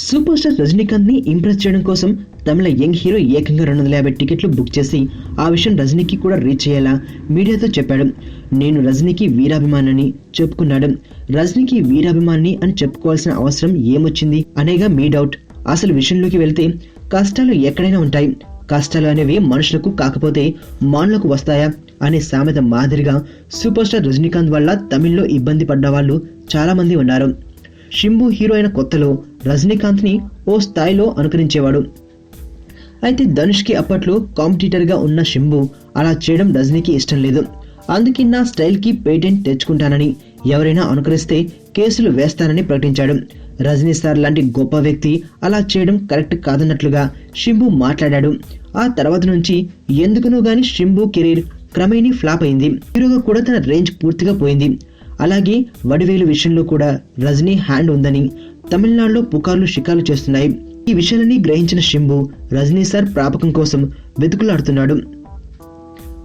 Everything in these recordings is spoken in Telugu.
సూపర్ స్టార్ రజనీకాంత్ ని ఇంప్రెస్ చేయడం కోసం తమిళ యంగ్ హీరో ఏకంగా 250 టికెట్లు బుక్ చేసి ఆ విషయం రజనీకి కూడా రీచ్ చేయాలా మీడియాతో చెప్పాడు. నేను రజనీకి వీరాభిమానిని చెప్పుకున్నాడు. రజనీకి వీరాభిమాని అని చెప్పుకోవాల్సిన అవసరం ఏమొచ్చింది అనేగా మీ డౌట్. అసలు విషయంలోకి వెళ్తే కష్టాలు ఎక్కడైనా ఉంటాయి. కష్టాలు అనేవి మనుషులకు కాకపోతే మానులకు వస్తాయా అనే సామెత మాదిరిగా సూపర్ స్టార్ రజనీకాంత్ వల్ల తమిళ్లో ఇబ్బంది పడ్డ వాళ్ళు చాలా మంది ఉన్నారు. శింబు హీరో అయిన కొత్తలో రజనీకాంత్ ని ఓ స్థాయిలో అనుకరించేవాడు. అయితే ధనుష్ కి అప్పట్లో కాంపిటీటర్ గా ఉన్న శింబు అలా చేయడం రజనీకి ఇష్టం లేదు. అందుకే నా స్టైల్ కి పేటెంట్ తెచ్చుకుంటానని, ఎవరైనా అనుకరిస్తే కేసులు వేస్తానని ప్రకటించాడు. రజనీ సార్ లాంటి గొప్ప వ్యక్తి అలా చేయడం కరెక్ట్ కాదన్నట్లుగా శింబు మాట్లాడాడు. ఆ తర్వాత నుంచి ఎందుకునో గాని శింబు కెరీర్ క్రమేణీ ఫ్లాప్ అయింది. హీరోగా కూడా తన రేంజ్ పూర్తిగా పోయింది. అలాగే వడివేలు విషయంలో కూడా రజనీ హ్యాండ్ ఉందని తమిళనాడులో పుకార్లు షికార్లు చేస్తున్నాయి. ఈ విషయాలన్నీ గ్రహించిన శింబు రజనీ సార్ ప్రాపకం కోసం వెతుకులాడుతున్నాడు.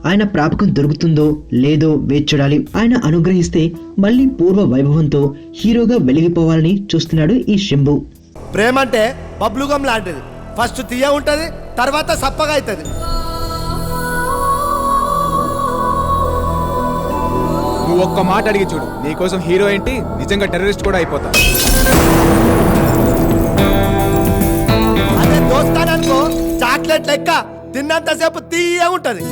ఆయన ప్రాపకం దొరుకుతుందో లేదో వేచి చూడాలి. ఆయన అనుగ్రహిస్తే మళ్ళీ పూర్వ వైభవంతో హీరోగా వెలిగిపోవాలని చూస్తున్నాడు ఈ శింబు. ప్రేమ అంటే బబ్లుగం లాంటిది. ఫస్ట్ తీయ ఉంటది, తర్వాత సప్పగా అవుతుంది. నువ్వు ఒక్క మాట అడిగి చూడు, నీకోసం హీరో ఏంటి నిజంగా టెర్రరిస్ట్ కూడా అయిపోతా. అదే దోస్తాననుకో చాక్లెట్ లెక్క తిన్నంతసేపు తీయ ఉంటది.